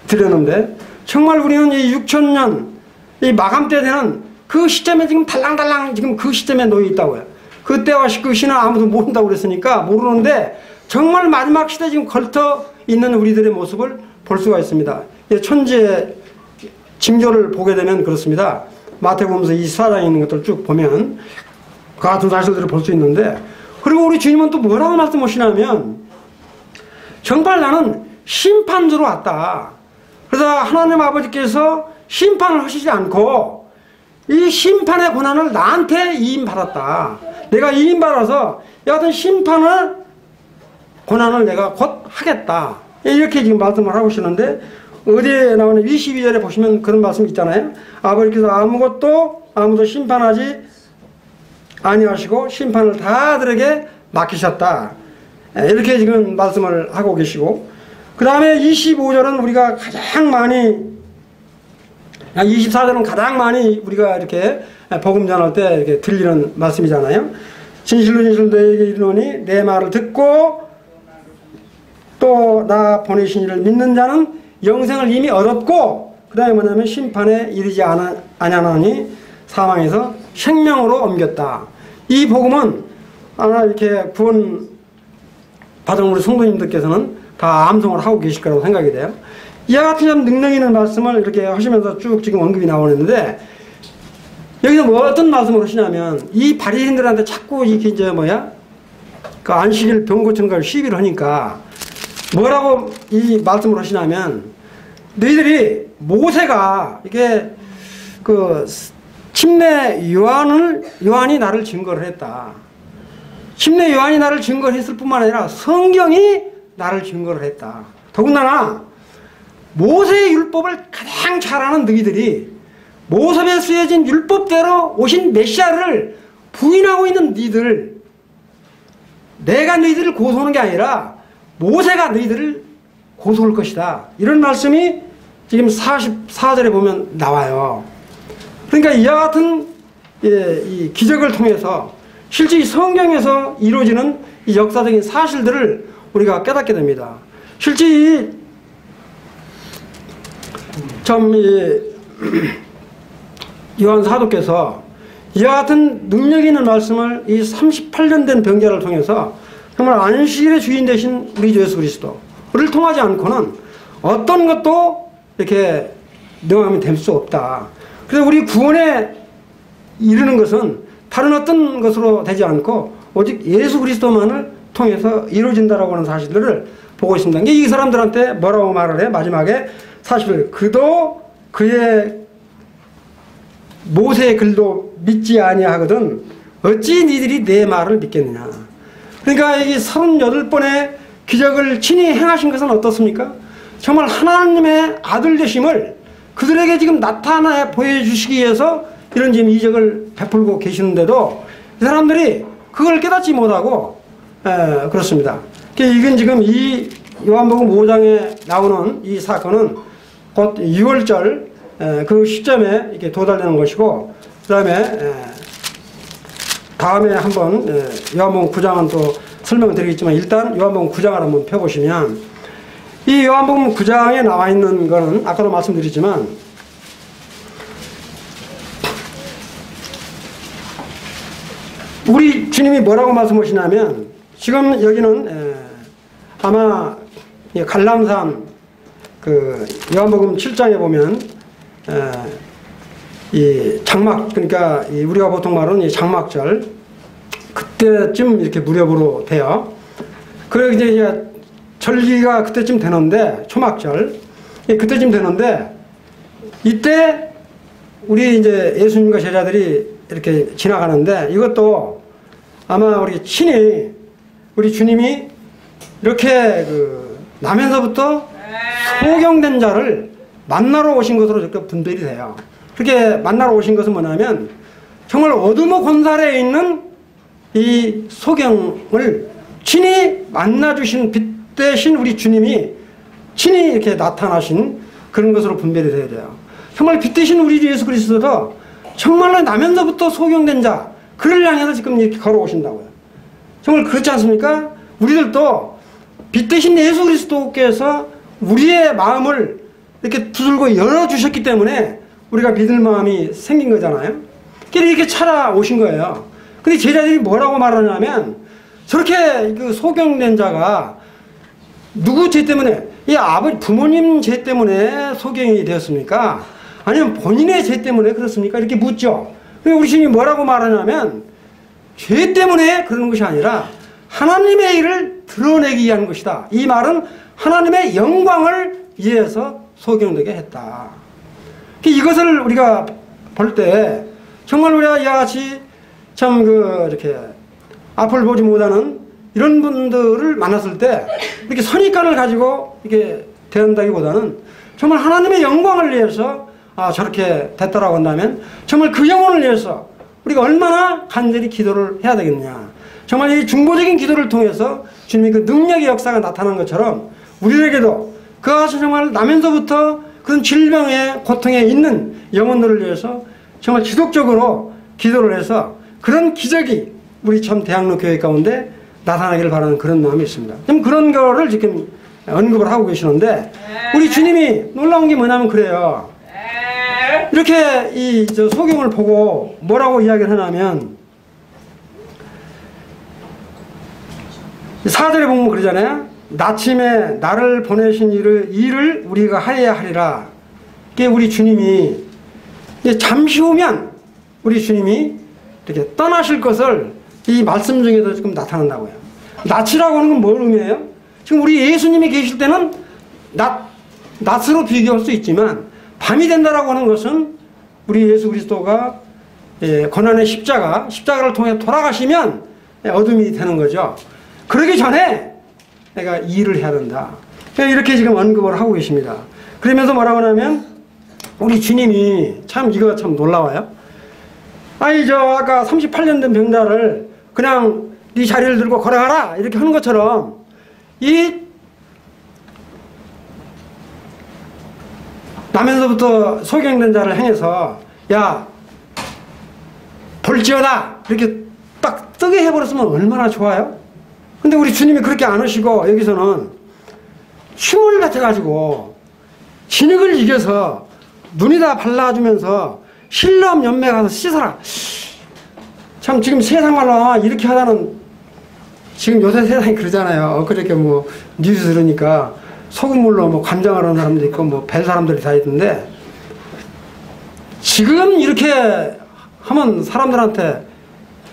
드렸는데, 정말 우리는 이 6,000년 이 마감 때 되는 그 시점에 지금 달랑달랑 지금 그 시점에 놓여 있다고요. 그때와 그 시는 아무도 모른다고 그랬으니까 모르는데 정말 마지막 시대에 지금 걸터 있는 우리들의 모습을 볼 수가 있습니다. 천지의 징조를 보게 되면 그렇습니다. 마태복음서 24장에 있는 것들을 쭉 보면 그 같은 사실들을 볼 수 있는데, 그리고 우리 주님은 또 뭐라고 말씀하시냐면 정말 나는 심판주로 왔다. 그래서 하나님 아버지께서 심판을 하시지 않고 이 심판의 권한을 나한테 이임받았다. 내가 이임받아서 여하튼 심판을 권한을 내가 곧 하겠다. 이렇게 지금 말씀을 하고 계시는데, 어디에 나오는 22절에 보시면 그런 말씀 있잖아요. 아버지께서 아무도 심판하지 아니하시고 심판을 다들에게 맡기셨다. 이렇게 지금 말씀을 하고 계시고, 그 다음에 25절은 우리가 가장 많이, 24절은 가장 많이 우리가 이렇게 복음 전할 때 이렇게 들리는 말씀이잖아요. 진실로 진실로 너에게 이르노니 내 말을 듣고 또 나 보내신 이를 믿는 자는 영생을 이미 얻었고, 그 다음에 뭐냐면 심판에 이르지 아니하나니 사망에서 생명으로 옮겼다. 이 복음은 아마 이렇게 구원 받은 우리 성도님들께서는 다 암송을 하고 계실 거라고 생각이 돼요. 이와 같은 참 능력 있는 말씀을 이렇게 하시면서 쭉 지금 언급이 나오는데, 여기서 뭐 어떤 말씀을 하시냐면, 이 바리새인들한테 자꾸 이게 이제 그 안식일 병 고치는 걸 시비를 하니까 뭐라고 이 말씀을 하시냐면, 너희들이 모세가 이게 그 침례 요한이 나를 증거를 했다. 침례 요한이 나를 증거를 했을 뿐만 아니라 성경이 나를 증거를 했다. 더군다나 모세의 율법을 가장 잘 아는 너희들이 모세에 쓰여진 율법대로 오신 메시아를 부인하고 있는 너희들, 내가 너희들을 고소하는 게 아니라 모세가 너희들을 고소할 것이다. 이런 말씀이 지금 44절에 보면 나와요. 그러니까 이와 같은 이 기적을 통해서 실제 이 성경에서 이루어지는 이 역사적인 사실들을 우리가 깨닫게 됩니다. 실제 요한 사도께서 이와 같은 능력 있는 말씀을 이 38년 된 병자를 통해서 정말 안식일의 주인 되신 우리 주 예수 그리스도를 통하지 않고는 어떤 것도 이렇게 명함이 될 수 없다. 그래서 우리 구원에 이르는 것은 다른 어떤 것으로 되지 않고 오직 예수 그리스도만을 통해서 이루어진다라고 하는 사실들을 보고 있습니다. 이 사람들한테 뭐라고 말을 해? 마지막에 40절, 그도 그의 모세의 글도 믿지 아니하거든 어찌 니들이 내 말을 믿겠느냐. 그러니까 이 38번의 기적을 친히 행하신 것은 어떻습니까? 정말 하나님의 아들 되심을 그들에게 지금 나타나 보여주시기 위해서 이런 지금 이적을 베풀고 계시는데도 이 사람들이 그걸 깨닫지 못하고 그렇습니다. 이건 지금 이 요한복음 5장에 나오는 이 사건은 곧 6월절 그 시점에 이렇게 도달되는 것이고, 그 다음에 한번 요한복음 9장은 또 설명을 드리겠지만, 일단 요한복음 9장을 한번 펴보시면, 이 요한복음 9장에 나와 있는 거는 아까도 말씀드렸지만 우리 주님이 뭐라고 말씀하시냐면, 지금 여기는 아마 갈람산 그 요한복음 7장에 보면 이 장막, 그러니까 우리가 보통 말하는 이 장막절 그때쯤 이렇게 무렵으로 돼요. 그래 이제 절기가 그때쯤 되는데, 초막절 그때쯤 되는데, 이때 우리 이제 예수님과 제자들이 이렇게 지나가는데, 이것도 아마 우리 친히 우리 주님이 이렇게 나면서부터 소경된 자를 만나러 오신 것으로 이렇게 분별이 돼요. 그렇게 만나러 오신 것은 뭐냐면, 정말 어두모 곤살에 있는 이 소경을 친히 만나주신 빛 대신 우리 주님이 친히 이렇게 나타나신 그런 것으로 분별이 되어야 돼요. 정말 빛 대신 우리 주 예수 그리스도도 정말로 나면서부터 소경된 자, 그를 향해서 지금 이렇게 걸어오신다고요. 정말 그렇지 않습니까? 우리들도 빛 대신 예수 그리스도께서 우리의 마음을 이렇게 두들고 열어주셨기 때문에 우리가 믿을 마음이 생긴 거잖아요. 이렇게 찾아오신 거예요. 근데 제자들이 뭐라고 말하냐면, 저렇게 그 소경된 자가 누구 죄 때문에, 이 부모님 죄 때문에 소경이 되었습니까? 아니면 본인의 죄 때문에 그렇습니까? 이렇게 묻죠. 우리 주님이 뭐라고 말하냐면, 죄 때문에 그러는 것이 아니라 하나님의 일을 드러내기 위한 것이다. 이 말은 하나님의 영광을 위해서 소경되게 했다. 이것을 우리가 볼 때 정말 우리가 이와 같이 참 이렇게 앞을 보지 못하는 이런 분들을 만났을 때 이렇게 선입관을 가지고 이렇게 대한다기보다는 정말 하나님의 영광을 위해서 저렇게 됐다라고 한다면 정말 그 영혼을 위해서 우리가 얼마나 간절히 기도를 해야 되겠냐. 정말 이 중보적인 기도를 통해서 주님의 그 능력의 역사가 나타난 것처럼 우리에게도 그것이 정말 나면서부터 그런 질병에 고통에 있는 영혼들을 위해서 정말 지속적으로 기도를 해서 그런 기적이 우리 참 대학로 교회 가운데 나타나기를 바라는 그런 마음이 있습니다. 좀 그런 거를 지금 언급을 하고 계시는데 우리 주님이 놀라운 게 뭐냐면 그래요. 이렇게 이 소경을 보고 뭐라고 이야기를 하냐면 4절에 보면 그러잖아요. 나침에 나를 보내신 일을 우리가 하여야 하리라. 그게 우리 주님이 잠시 후면 우리 주님이 이렇게 떠나실 것을 이 말씀 중에도 지금 나타난다고요. 낯이라고 하는 건 뭘 의미해요? 지금 우리 예수님이 계실 때는 낯으로 비교할 수 있지만 밤이 된다라고 하는 것은 우리 예수 그리스도가 고난의 십자가를 통해 돌아가시면 어둠이 되는 거죠. 그러기 전에 내가 이 일을 해야 된다. 이렇게 지금 언급을 하고 계십니다. 그러면서 뭐라고 하냐면 우리 주님이 참 이거 참 놀라워요. 아까 38년 된 병자를 그냥 네 자리를 들고 걸어가라 이렇게 하는 것처럼 이 나면서부터 소경된 자를 향해서 야 볼지어다 이렇게 딱 뜨게 해버렸으면 얼마나 좋아요. 근데 우리 주님이 그렇게 안 하시고 여기서는 힘을 뱉어가지고 진흙을 이겨서 눈에다 발라주면서 실로암 연매 가서 씻어라. 참 지금 세상 말로 이렇게 하다는 지금 요새 세상이 그러잖아요. 그렇게 뭐 뉴스 들으니까 소금물로 뭐 감정하는 사람도 있고 뭐 벨 사람들이 다 있던데 지금 이렇게 하면 사람들한테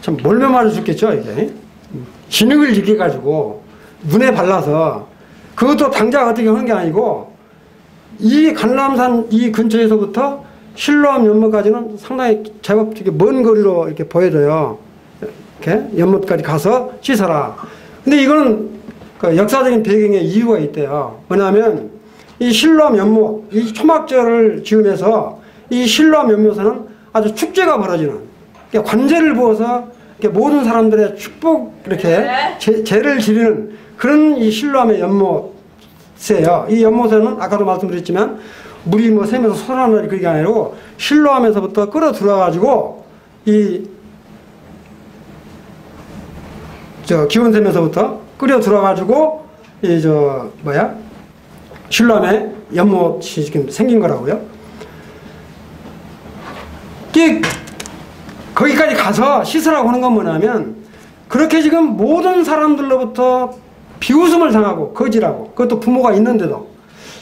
참 몰매 맞아 죽겠죠. 이게 진흙을 이겨가지고 눈에 발라서 그것도 당장 어떻게 하는 게 아니고 이 간람산 이 근처에서부터 실로암 연못까지는 상당히 제법 먼 거리로 이렇게 보여져요. 이렇게 연못까지 가서 씻어라. 근데 이거는 그 역사적인 배경에 이유가 있대요. 뭐냐면 이 실로암 연못, 이 초막절을 지으면서 이 실로암 연못에는 아주 축제가 벌어지는 관제를 부어서 이렇게 모든 사람들의 축복 이렇게 제를 지르는 그런 이 실로암의 연못이에요. 이 연못에는 아까도 말씀드렸지만 물이 뭐 샘에서 솟아나는 그게 아니고 실로암에서부터 끌어 들어와가지고 기원샘에서부터 끌어 들어가지고 실로암에 연못이 지금 생긴 거라고요. 거기까지 가서 씻으라고 하는 건 뭐냐면 그렇게 지금 모든 사람들로부터 비웃음을 당하고 거지라고 그것도 부모가 있는데도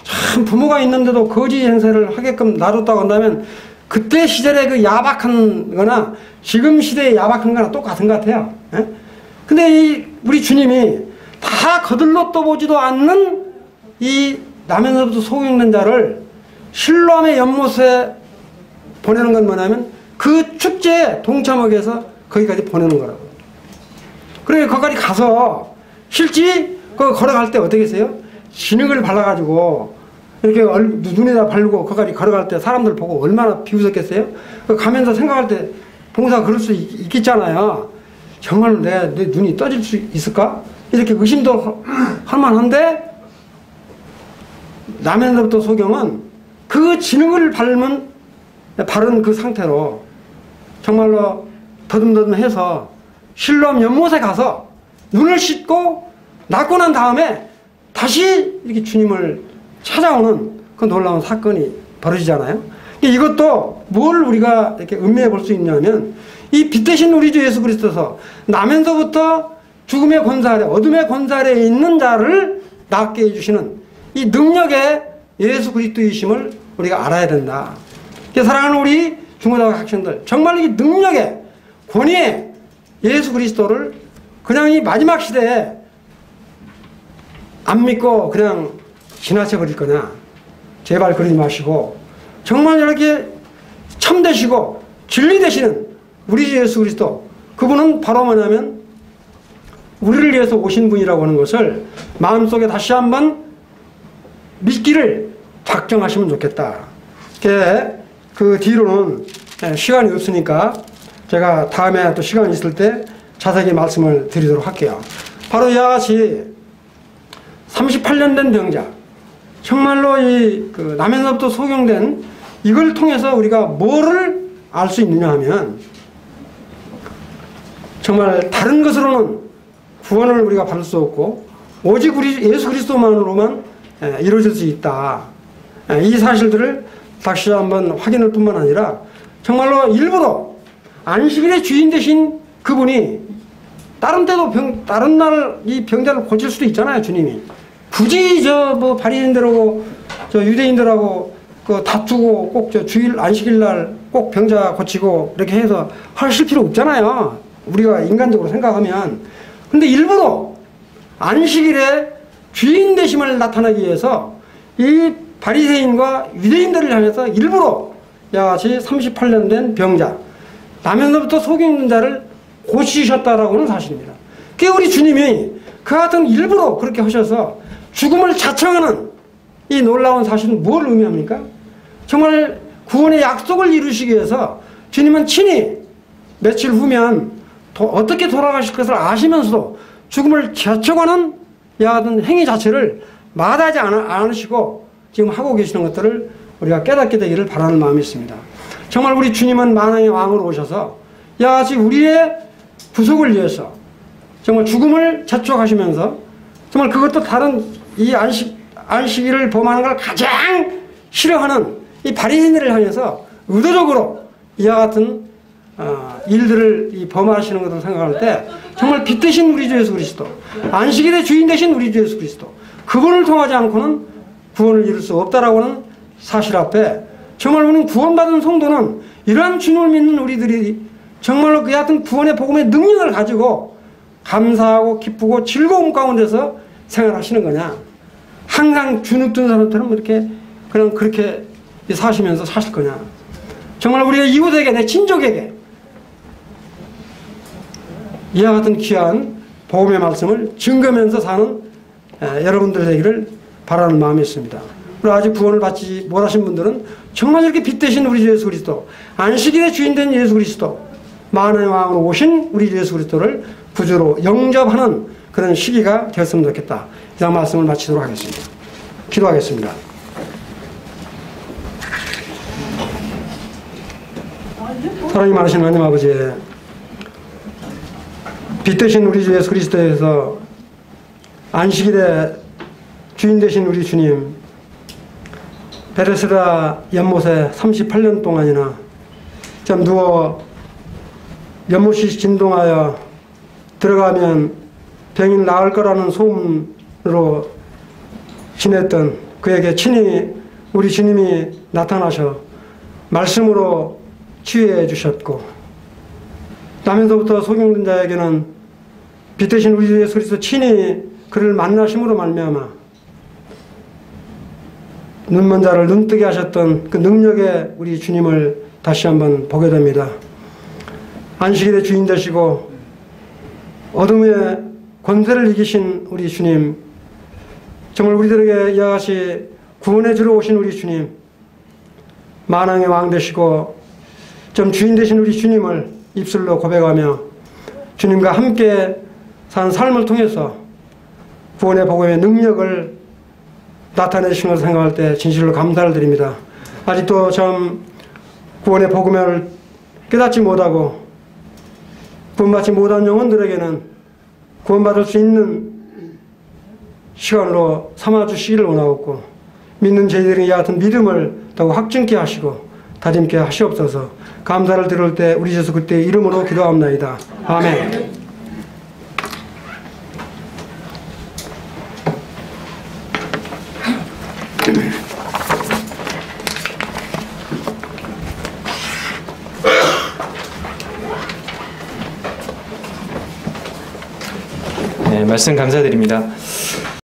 참 부모가 있는데도 거지 행세를 하게끔 놔뒀다고 한다면 그때 시절의 그 야박한 거나 지금 시대의 야박한 거나 똑같은 것 같아요. 예? 근데 우리 주님이 다 거들러 떠보지도 않는 이 남에서부터 소경된 자를 실로암의 연못에 보내는 건 뭐냐면 그 축제에 동참하기 위해서 거기까지 보내는 거라고. 그래 거기까지 가서 실제 걸어갈 때 어떻게 했어요? 진흙을 발라가지고 이렇게 눈에다 바르고 거기까지 걸어갈 때 사람들 보고 얼마나 비웃었겠어요? 가면서 생각할 때 봉사가 그럴 수 있겠잖아요. 정말 내 눈이 떠질 수 있을까? 이렇게 의심도 할 만한데 남에서부터 소경은 그 진흙을 바른 그 상태로 정말로 더듬더듬해서 실로암 연못에 가서 눈을 씻고 낫고 난 다음에 다시 이렇게 주님을 찾아오는 그 놀라운 사건이 벌어지잖아요. 이것도 뭘 우리가 이렇게 음미해 볼 수 있냐면 이 빛 대신 우리 주 예수 그리스도서 나면서부터 죽음의 권세 아래 어둠의 권세 아래에 있는 자를 낫게 해주시는 이 능력의 예수 그리스도이심을 우리가 알아야 된다. 사랑하는 우리 중고등학교 학생들 정말 이 능력의 권위의 예수 그리스도를 그냥 이 마지막 시대에 안 믿고 그냥 지나쳐 버릴 거냐 제발 그러지 마시고 정말 이렇게 참되시고 진리 되시는 우리 주 예수 그리스도 그분은 바로 뭐냐면 우리를 위해서 오신 분이라고 하는 것을 마음속에 다시 한번 믿기를 작정하시면 좋겠다. 그 뒤로는 시간이 없으니까 제가 다음에 또 시간이 있을 때 자세히 말씀을 드리도록 할게요. 바로 이와 같이 38년 된 병자, 정말로 그 남에서부터 소경된 이걸 통해서 우리가 뭐를 알 수 있느냐 하면 정말 다른 것으로는 구원을 우리가 받을 수 없고 오직 우리 예수 그리스도만으로만 이루어질 수 있다. 이 사실들을 다시 한번 확인할 뿐만 아니라 정말로 일부러 안식일의 주인 되신 그분이 다른 때도 다른 날 이 병자를 고칠 수도 있잖아요. 주님이 굳이 뭐 바리새인들하고 유대인들하고 그 다투고 꼭 주일 안식일 날 꼭 병자 고치고 이렇게 해서 하실 필요 없잖아요. 우리가 인간적으로 생각하면. 근데 일부러 안식일에 주인 되심을 나타내기 위해서 이 바리새인과 유대인들을 향해서 일부러 이와 같이 38년 된 병자, 나면서부터 속에 있는 자를 고치셨다라고는 사실입니다. 그게 우리 주님이 그 같은 일부러 그렇게 하셔서 죽음을 자청하는 이 놀라운 사실은 뭘 의미합니까? 정말 구원의 약속을 이루시기 위해서 주님은 친히 며칠 후면 어떻게 돌아가실 것을 아시면서도 죽음을 자청하는 이와 같은 행위 자체를 마다하지 않으시고 지금 하고 계시는 것들을 우리가 깨닫게 되기를 바라는 마음이 있습니다. 정말 우리 주님은 만왕의 왕으로 오셔서 이와 같이 우리의 구속을 위해서 정말 죽음을 자촉하시면서 정말 그것도 다른 이 안식일을 범하는 걸 가장 싫어하는 이 바리새인들을 향해서 의도적으로 이와 같은 일들을 범하시는 것을 생각할 때 정말 빛 되신 우리 주 예수 그리스도, 안식일의 주인 되신 우리 주 예수 그리스도, 그분을 통하지 않고는 구원을 이룰 수 없다라고는 사실 앞에 정말 우리는 구원받은 성도는 이러한 주님을 믿는 우리들이 정말로 그 같은 구원의 복음의 능력을 가지고 감사하고 기쁘고 즐거움 가운데서 생활하시는 거냐, 항상 주눅든 사람처럼 이렇게 그냥 그렇게 사시면서 사실 거냐. 정말 우리가 이웃에게, 내 친족에게 이와 같은 귀한 복음의 말씀을 증거하면서 사는 여러분들 되기를 바라는 마음이 있습니다. 그리고 아직 구원을 받지 못하신 분들은 정말 이렇게 빛 되신 우리 주 예수 그리스도, 안식일의 주인 된 예수 그리스도, 만왕의 왕으로 오신 우리 주 예수 그리스도를 구주로 영접하는 그런 시기가 되었으면 좋겠다. 이상 말씀을 마치도록 하겠습니다. 기도하겠습니다. 사랑이 많으신 하나님 아버지, 빛 되신 우리 주 예수 그리스도에서 안식일의 주인 되신 우리 주님, 베데스다 연못에 38년 동안이나 좀 누워 연못이 진동하여 들어가면 병이 나을 거라는 소문으로 지냈던 그에게 친히 우리 주님이 나타나셔 말씀으로 치유해 주셨고, 나면서부터 소경된 자에게는 빛 되신 우리 주 예수 그리스도 친히 그를 만나심으로 말미암아 눈먼 자를 눈뜨게 하셨던 그 능력의 우리 주님을 다시 한번 보게 됩니다. 안식일의 주인 되시고 어둠의 권세를 이기신 우리 주님, 정말 우리들에게 이와 같이 구원해 주러 오신 우리 주님, 만왕의 왕 되시고 좀 주인 되신 우리 주님을 입술로 고백하며 주님과 함께 산 삶을 통해서 구원의 복음의 능력을 나타내신 것을 생각할 때 진실로 감사를 드립니다. 아직도 참 구원의 복음을 깨닫지 못하고 구원받지 못한 영혼들에게는 구원받을 수 있는 시간으로 삼아주시기를 원하옵고, 믿는 저희들이 이 같은 믿음을 더욱 확증케 하시고 다짐케 하시옵소서. 감사를 드릴 때 우리 예수 그리스도의 이름으로 기도합나이다. 아멘. 네, 말씀 감사드립니다.